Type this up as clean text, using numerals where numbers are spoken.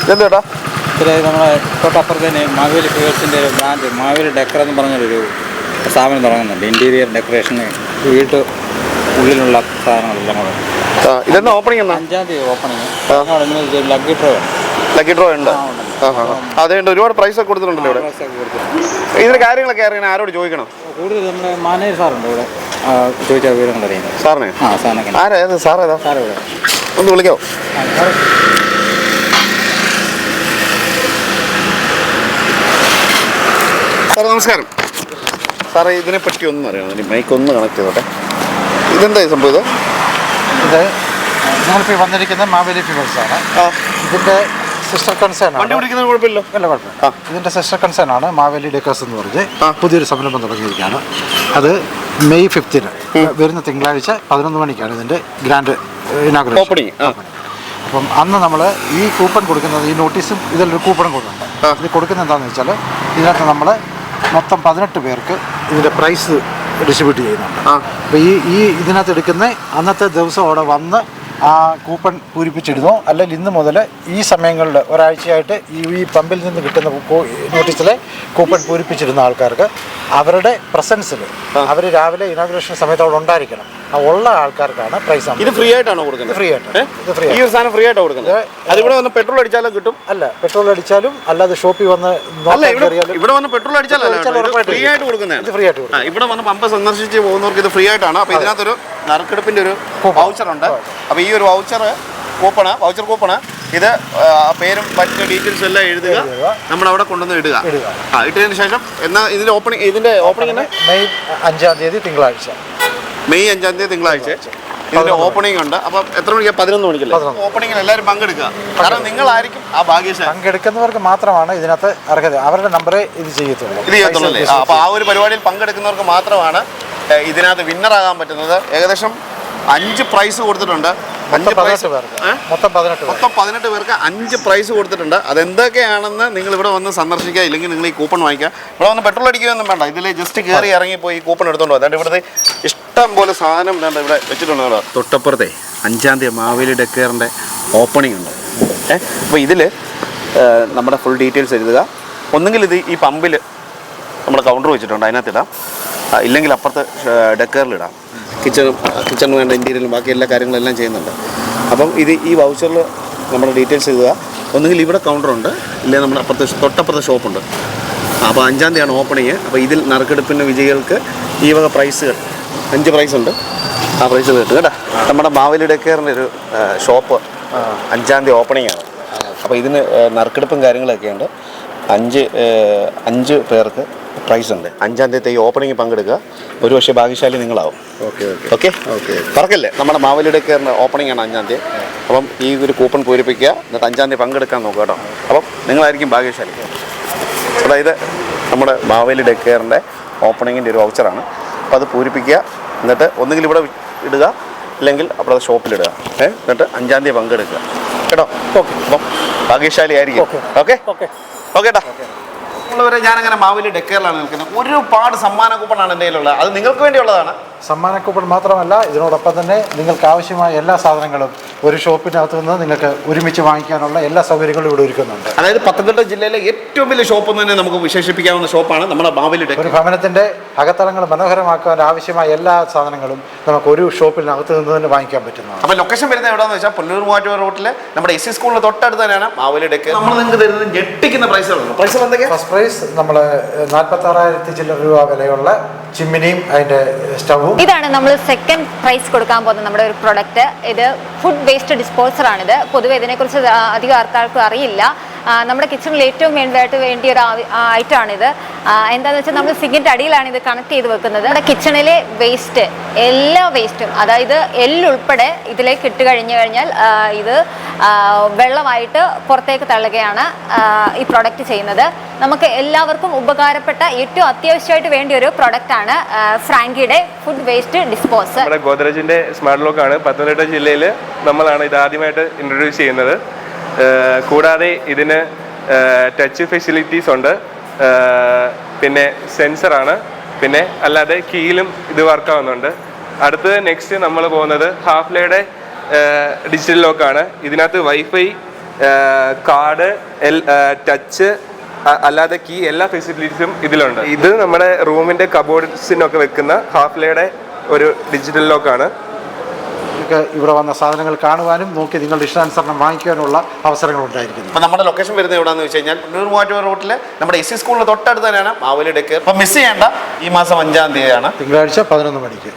ഇതെന്താ നമ്മളെ തൊട്ടപ്പുറത്ത് തന്നെ മാവേലി ഫ്യൂവേഴ്സിൻ്റെ ഒരു ബ്രാൻഡ് മാവേലി ഡെക്കർ എന്ന് പറഞ്ഞൊരു സ്ഥാപനം തുടങ്ങുന്നുണ്ട്. ഇൻറ്റീരിയർ ഡെക്കറേഷന് വീട്ട് ഉള്ളിലുള്ള സാധനങ്ങളെല്ലാം കൂടെ. ഇതെന്താ ഓപ്പണിംഗ്? 5-ാം തീയതി ഓപ്പണിങ്. ലക്കി ഡ്രോ ഉണ്ട്. അതുകൊണ്ട് ഒരുപാട് പ്രൈസ് ഒക്കെ കൊടുത്തിട്ടുണ്ടല്ലോ ഇവിടെ. ഇതിന്റെ കാര്യങ്ങളൊക്കെ അറിയാൻ ആരോട് ചോദിക്കണം? കൂടുതൽ നമ്മുടെ മാനേജർ സാറുണ്ട് ഇവിടെ, ചോദിച്ചാൽ വിവരങ്ങൾ അറിയുന്നത്. സാറിനെ? സാറിനൊക്കെ. ആരാ സാറേതാ? സാർ ഇവിടെ ഒന്ന് വിളിക്കാവോ? സാർ നമസ്കാരം. സാറേ ഇതിനെപ്പറ്റി ഒന്നും അറിയണം, മൈക്ക് ഒന്ന് കണക്ട് ചെയ്തോട്ടെ. ഇതെന്താ സംഭവം? ഇത് നമ്മളിപ്പോൾ വന്നിരിക്കുന്നത് മാവേലി ഫ്യൂവേഴ്സാണ്. ഇതിൻ്റെ സിസ്റ്റർ കൺസേൺ ആണ്. കുഴപ്പമില്ല. അല്ല കുഴപ്പമില്ല. ഇതിൻ്റെ സിസ്റ്റർ കൺസേൺ ആണ് മാവേലി ഡെക്കേഴ്സ് എന്ന് പറഞ്ഞ് പുതിയൊരു സംരംഭം തുടങ്ങിയിരിക്കുകയാണ്. അത് മെയ് 5 വരുന്ന തിങ്കളാഴ്ച 11 മണിക്കാണ് ഇതിൻ്റെ ഗ്രാൻഡ് ഇനാഗുറേഷൻ ഓപ്പണിംഗ്. അപ്പം അന്ന് നമ്മൾ ഈ കൂപ്പൺ കൊടുക്കുന്നത്, ഈ നോട്ടീസും ഇതിലൊരു കൂപ്പണും കൊടുക്കുന്നുണ്ട്. ഇത് കൊടുക്കുന്നത് എന്താണെന്ന് വെച്ചാൽ ഇതിനകത്ത് നമ്മൾ മൊത്തം 18 പേർക്ക് ഇതിൻ്റെ പ്രൈസ് ഡിസ്ട്രിബ്യൂട്ട് ചെയ്യുന്നുണ്ട്. അപ്പോൾ ഈ ഇതിനകത്ത് എടുക്കുന്ന അന്നത്തെ ദിവസം അവിടെ വന്ന് ആ കൂപ്പൺ പൂരിപ്പിച്ചിടുന്നു. അല്ലെങ്കിൽ ഇന്ന് മുതൽ ഈ സമയങ്ങളിൽ ഒരാഴ്ചയായിട്ട് ഈ പമ്പിൽ നിന്ന് കിട്ടുന്ന നോട്ടീസിലെ കൂപ്പൺ പൂരിപ്പിച്ചിരുന്ന ആൾക്കാർക്ക് അവരുടെ പ്രസൻസിൽ അവർ രാവിലെ ഇനാഗുറേഷൻ സമയത്ത് അവിടെ ഉണ്ടായിരിക്കണം. ആ ഉള്ള ആൾക്കാർക്കാണ് പ്രൈസ്. ഇത് ഫ്രീ ആയിട്ടാണോ കൊടുക്കുന്നത്? ഫ്രീ ആയിട്ട്. ഇത് ഫ്രീ. ഈ ഒരു സാധനം ഫ്രീ ആയിട്ടാണ് കൊടുക്കുന്നത്. അതിവിടെ വന്ന് പെട്രോൾ അടിച്ചാലും കിട്ടും? അല്ല, പെട്രോൾ അടിച്ചാലും അല്ലാതെ ഷോപ്പിൽ വന്ന് ഇവിടെ വന്ന് പെട്രോൾ അടിച്ചാലും ഫ്രീ ആയിട്ട് കൊടുക്കുന്നത്. ഫ്രീ ആയിട്ട്. ഇവിടെ വന്ന് പമ്പ് സന്ദർശിച്ച് പോകുന്നവർക്ക് ഇത് ഫ്രീ ആയിട്ടാണ്. അപ്പോൾ ഇതിനകത്തൊരു നറുക്കെടുപ്പിന്റെ ഒരു വൗച്ചറുണ്ട്. അപ്പോൾ ഈ ഒരു വൗച്ചർ കൂപ്പണ് ഇത് പേരും മറ്റ് ഡീറ്റെയിൽസും എല്ലാം എഴുതുക, നമ്മളവിടെ കൊണ്ടുവന്ന് ഇടുക. ഇട്ടതിന് ശേഷം എന്നാൽ ഇതിന്റെ ഓപ്പണിംഗ് മെയ് 5-ാം തീയതി തിങ്കളാഴ്ച. മെയ് 5-ാം തീയതി തിങ്കളാഴ്ച ഇതിന്റെ ഓപ്പണിംഗ് ഉണ്ട്. അപ്പം എത്ര മണിക്കാണ്? 11 മണിക്കല്ലേ ഓപ്പണിംഗിൽ എല്ലാവരും പങ്കെടുക്കുക. കാരണം നിങ്ങളായിരിക്കും ആ ഭാഗ്യശാലി. പങ്കെടുക്കുന്നവർക്ക് മാത്രമാണ് ഇതിനകത്ത് അർഹത. അവരുടെ നമ്പറേ ഇത് ചെയ്യത്തുള്ളൂ. അപ്പോൾ ആ ഒരു പരിപാടിയിൽ പങ്കെടുക്കുന്നവർക്ക് മാത്രമാണ് ഇതിനകത്ത് വിന്നറാകാൻ പറ്റുന്നത്. ഏകദേശം 5 പ്രൈസ് കൊടുത്തിട്ടുണ്ട്. മൊത്തം 18 പേർക്ക് 5 പ്രൈസ് കൊടുത്തിട്ടുണ്ട്. അതെന്തൊക്കെയാണെന്ന് നിങ്ങൾ ഇവിടെ വന്ന് സന്ദർശിക്കുക. ഇല്ലെങ്കിൽ നിങ്ങൾ ഈ കൂപ്പൺ വാങ്ങിക്കുക. ഇവിടെ വന്ന് പെട്രോൾ അടിക്കുകയൊന്നും വേണ്ട. ഇതിൽ ജസ്റ്റ് കയറി ഇറങ്ങിപ്പോയി ഈ കൂപ്പൺ എടുത്തോണ്ടോ. അതുകൊണ്ട് ഇവിടുത്തെ ഇഷ്ടം പോലെ സാധനം ഇവിടെ വെച്ചിട്ടുണ്ടോ. തൊട്ടപ്പുറത്തെ 5-ാം തീയതി മാവേലി ഡെക്കേറിൻ്റെ ഓപ്പണിംഗ് ഉണ്ട്. അപ്പോൾ ഇതിൽ നമ്മുടെ ഫുൾ ഡീറ്റെയിൽസ് എഴുതുക. ഒന്നുകിൽ ഇത് ഈ പമ്പിൽ നമ്മുടെ കൗണ്ടർ വെച്ചിട്ടുണ്ട്, അതിനകത്തിടാം. ഇല്ലെങ്കിൽ അപ്പുറത്ത് ഡെക്കേറിലിടാം. കിച്ചണിന് വേണ്ട ഇൻറ്റീരിയലും ബാക്കി എല്ലാ കാര്യങ്ങളെല്ലാം ചെയ്യുന്നുണ്ട്. അപ്പം ഈ വൗച്ചറിൽ നമ്മുടെ ഡീറ്റെയിൽസ് എഴുതുക. ഒന്നുകിൽ ഇവിടെ കൗണ്ടറുണ്ട്, ഇല്ലെങ്കിൽ നമ്മുടെ തൊട്ടപ്പുറത്തെ ഷോപ്പുണ്ട്. അപ്പോൾ 5-ാം തീയതിയാണ് ഓപ്പണിങ്. അപ്പോൾ ഇതിൽ നറുക്കെടുപ്പിൻ്റെ വിജയികൾക്ക് ഈ വക പ്രൈസുകൾ 5 പ്രൈസ് ഉണ്ട്. ആ പ്രൈസ് കിട്ടും കേട്ടോ. നമ്മുടെ മാവേലി ഡെക്കേറിൻ്റെ ഒരു ഷോപ്പ് 5-ാം തീയതി ഓപ്പണിംഗ് ആണ്. അപ്പോൾ ഇതിന് നറുക്കെടുപ്പും കാര്യങ്ങളൊക്കെ ഉണ്ട്. 5 പേർക്ക് പ്രൈസ് ഉണ്ട്. 5-ാം തീയതി ഈ ഓപ്പണിംഗ് പങ്കെടുക്കുക. ഒരു പക്ഷേ ഭാഗ്യശാലി നിങ്ങളാവും. ഓക്കെ പറക്കല്ലേ. നമ്മുടെ മാവേലി ഡെക്കേറിൻ്റെ ഓപ്പണിംഗ് ആണ് 5-ാം തീയതി. അപ്പം ഈ ഒരു കൂപ്പൺ പൂരിപ്പിക്കുക. എന്നിട്ട് 5-ാം തീയതി പങ്കെടുക്കാൻ നോക്കുക കേട്ടോ. അപ്പം നിങ്ങളായിരിക്കും ഭാഗ്യശാലി. അതായത് നമ്മുടെ മാവേലി ഡെക്കേറിൻ്റെ ഓപ്പണിങ്ങിൻ്റെ ഒരു വൗച്ചറാണ്. അപ്പോൾ അത് പൂരിപ്പിക്കുക. എന്നിട്ട് ഒന്നുകിൽ ഇവിടെ ഇടുക, ഇല്ലെങ്കിൽ അവിടെ ഷോപ്പിലിടുക. എന്നിട്ട് 5-ാം തീയതി പങ്കെടുക്കുക കേട്ടോ. അപ്പം ഭാഗ്യശാലി ആയിരിക്കും. ഓക്കെ ഏട്ടാ. ഉള്ളവരെ ഞാനങ്ങനെ മാവേലി ഡെക്കേറിലാണ് നിൽക്കുന്നത്. ഒരുപാട് സമ്മാന കൂപ്പണാണ് എൻ്റെ കയ്യിലുള്ളത്. അത് നിങ്ങൾക്ക് വേണ്ടിയുള്ളതാണ്. സമ്മാന കൂപ്പൺ മാത്രമല്ല, ഇതിനോടൊപ്പം തന്നെ നിങ്ങൾക്ക് ആവശ്യമായ എല്ലാ സാധനങ്ങളും ഒരു ഷോപ്പിനകത്ത് നിന്ന് നിങ്ങൾക്ക് ഒരുമിച്ച് വാങ്ങിക്കാനുള്ള എല്ലാ സൗകര്യങ്ങളും ഇവിടെ ഒരുക്കുന്നുണ്ട്. അതായത് പത്തനംതിട്ട ജില്ലയിലെ ഏറ്റവും വലിയ ഷോപ്പ് എന്ന് തന്നെ നമുക്ക് വിശേഷിപ്പിക്കാവുന്ന ഷോപ്പാണ് നമ്മുടെ മാവേലി ഡെക്കേർ. ഒരു ഭവനത്തിൻ്റെ അകത്തളങ്ങൾ മനോഹരമാക്കാൻ ആവശ്യമായ എല്ലാ സാധനങ്ങളും നമുക്ക് ഒരു ഷോപ്പിനകത്ത് നിന്ന് തന്നെ വാങ്ങിക്കാൻ പറ്റുന്നതാണ്. അപ്പോൾ ലൊക്കേഷൻ വരുന്നത് എവിടെയാണെന്ന് വെച്ചാൽ പുല്ലൂർ മൂവാറ്റുപുഴ റോട്ടിൽ നമ്മുടെ SC സ്കൂളിന് തൊട്ടടുത്ത് തന്നെയാണ് മാവേലി ഡെക്കേർ. നമ്മൾ നിങ്ങൾക്ക് തരുന്നത് ഞെട്ടിക്കുന്ന പ്രൈസുകളാണ്. പ്രൈസുകൾ എന്തൊക്കെയാണ്? ഫസ്റ്റ് പ്രൈസ് നമ്മൾ 46,000 ചില്ലറ രൂപ വിലയുള്ള ചിമ്മിനിയും അതിൻ്റെ സ്റ്റവും. ഇതാണ് നമ്മൾ സെക്കൻഡ് പ്രൈസ് കൊടുക്കാൻ പോകുന്ന നമ്മുടെ ഒരു പ്രൊഡക്റ്റ്. ഇത് ഫുഡ് വേസ്റ്റ് ഡിസ്പോസറാണിത്. പൊതുവെ ഇതിനെക്കുറിച്ച് അധികം ആൾക്കാർക്കും അറിയില്ല. നമ്മുടെ കിച്ചണിൽ ഏറ്റവും വേണ്ടിയ ഒരു ഐറ്റമാണിത്. എന്താണെന്ന് വെച്ചാൽ നമ്മൾ സിങ്കിൻ്റെ അടിയിലാണ് ഇത് കണക്ട് ചെയ്ത് വെക്കുന്നത്. നമ്മുടെ കിച്ചണിലെ വേസ്റ്റ്, എല്ലാ വേസ്റ്റും, അതായത് എല്ലുൾപ്പെടെ ഇതിലേക്ക് ഇട്ട് കഴിഞ്ഞാൽ ഇത് വെള്ളമായിട്ട് പുറത്തേക്ക് തള്ളുകയാണ് ഈ പ്രൊഡക്റ്റ് ചെയ്യുന്നത്. നമുക്ക് എല്ലാവർക്കും ഉപകാരപ്പെട്ട ഏറ്റവും അത്യാവശ്യമായിട്ട് വേണ്ടിയ ഒരു പ്രൊഡക്റ്റാണ് ഫ്രാങ്കിയുടെ ഫുഡ് വേസ്റ്റ് ഡിസ്പോസർ. നമ്മുടെ ഗോദ്രേജിൻ്റെ സ്മാർട്ട് ലോക്കാണ്. പത്തനംതിട്ട ജില്ലയിൽ നമ്മളാണ് ഇത് ആദ്യമായിട്ട് ഇൻട്രൊഡ്യൂസ് ചെയ്യുന്നത്. കൂടാതെ ഇതിന് ടച്ച് ഫെസിലിറ്റീസ് ഉണ്ട്. പിന്നെ സെൻസറാണ്. പിന്നെ അല്ലാതെ കീയിലും ഇത് വർക്കാവുന്നുണ്ട്. അടുത്തത് നെക്സ്റ്റ് നമ്മൾ പോകുന്നത് ഹാഫ്ലയുടെ ഡിജിറ്റൽ ലോക്കാണ്. ഇതിനകത്ത് വൈഫൈ കാർഡ് ടച്ച് അല്ലാതെ കീ എല്ലാ ഫെസിലിറ്റീസും ഇതിലുണ്ട്. ഇത് നമ്മുടെ റൂമിന്റെ കബോർഡ്സിനൊക്കെ വെക്കുന്ന ഹാഫ്ലേയുടെ ഒരു ഡിജിറ്റൽ ലോക്കാണ്. നിങ്ങൾക്ക് ഇവിടെ വന്ന സാധനങ്ങൾ കാണുവാനും നോക്കി നിങ്ങളുടെ ഇഷ്ടാനുസരണം വാങ്ങിക്കാനുള്ള അവസരങ്ങൾ ഉണ്ടായിരിക്കുന്നു. അപ്പോൾ നമ്മുടെ ലൊക്കേഷൻ വരുന്നത് എവിടെയാണെന്ന് വെച്ച് കഴിഞ്ഞാൽ മൂവാറ്റുപുഴ റൂട്ടിൽ നമ്മുടെ എസ് സി സ്കൂളിന് തൊട്ടടുത്ത് തന്നെയാണ് മാവേലി ഡെക്കേർ. അപ്പോൾ മിസ് ചെയ്യേണ്ട, ഈ മാസം 5-ാം തീയതിയാണ്, തിങ്കളാഴ്ച 11 മണിക്ക്.